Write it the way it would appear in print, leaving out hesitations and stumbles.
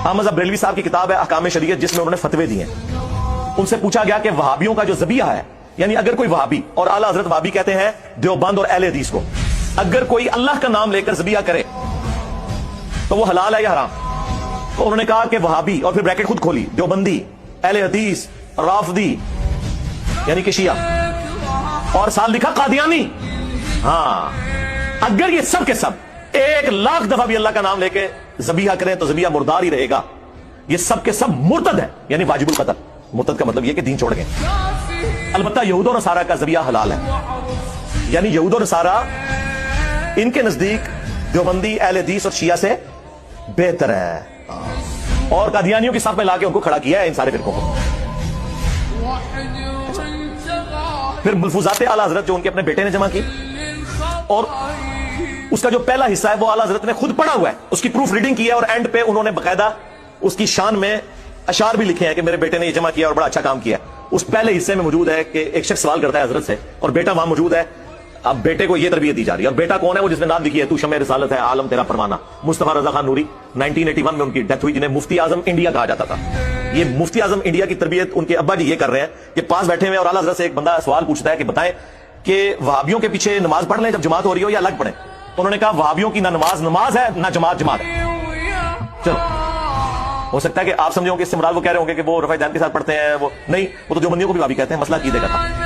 احمد بریلوی صاحب کی کتاب ہے احکام شریعت، جس میں انہوں نے فتوے دیے ہیں۔ ان سے پوچھا گیا کہ وہابیوں کا جو ذبیحہ ہے، یعنی اگر کوئی وہابی، اور اعلیٰ حضرت وہابی کہتے ہیں دیوبند اور اہل حدیث کو، اگر کوئی اللہ کا نام لے کر ذبیحہ کرے تو وہ حلال ہے یا حرام؟ تو انہوں نے کہا کہ وہابی، اور پھر بریکٹ خود کھولی، دیوبندی، اہل حدیث، رافضی یعنی کہ شیعہ، اور ساتھ لکھا قادیانی۔ ہاں، اگر یہ سب کے سب 1,00,000 دفعہ بھی اللہ کا نام لے کے ذبیحہ کریں تو ذبیحہ مردار ہی رہے گا۔ یہ سب کے سب مرتد ہے، یعنی واجب القتل۔ مرتد کا مطلب یہ کہ دین چھوڑ گئے۔ البتہ یہود و نصارہ کا ذبیحہ حلال ہے، یعنی یہود و نصارہ ان کے نزدیک دیوبندی، اہل حدیث اور شیعہ سے بہتر ہے، اور قادیانیوں کی صف میں لا کے ان کو کھڑا کیا ہے، ان سارے فرقوں کو۔ پھر ملفوظات اعلیٰ حضرت جو ان کے اپنے بیٹے نے جمع کی، اور اس کا جو پہلا حصہ ہے وہ اعلیٰ حضرت نے خود پڑھا ہوا ہے، اس کی پروف ریڈنگ کی ہے، اور اینڈ پہ انہوں نے باقاعدہ اس کی شان میں اشعار بھی لکھے ہیں کہ میرے بیٹے نے یہ جمع کیا اور بڑا اچھا کام کیا۔ اس پہلے حصے میں موجود ہے کہ ایک شخص سوال کرتا ہے حضرت سے، اور بیٹا وہاں موجود ہے۔ اب بیٹے کو یہ تربیت دی جا رہی ہے، اور بیٹا کون ہے؟ وہ جس نے نام لکھی ہے تو شمع رسالت ہے، عالم تیرا پروانہ، مصطفیٰ رضا خان نوری۔ 1981 میں ان کی ڈیتھ ہوئی، جنہیں مفتی اعظم انڈیا کہا جاتا تھا۔ یہ مفتی اعظم انڈیا کی تربیت ان کے ابا جی یہ کر رہے ہیں کہ پاس بیٹھے ہوئے، اور اعلیٰ حضرت سے ایک بندہ سوال پوچھتا ہے کہ بتائیں کہ وہابیوں کے پیچھے نماز پڑھ لیں جب جماعت ہو رہی ہو، یا الگ پڑھیں؟ انہوں نے کہا وہابیوں کی نہ نماز ہے، نہ جماعت ہے۔ چلو، ہو سکتا ہے کہ آپ سمجھو کہ اس سے مراد وہ کہہ رہے ہوں گے کہ وہ رفع دین کے ساتھ پڑھتے ہیں، وہ نہیں، وہ تو جو بندیوں کو بھی وہابی کہتے ہیں، مسئلہ عقیدے کا تھا۔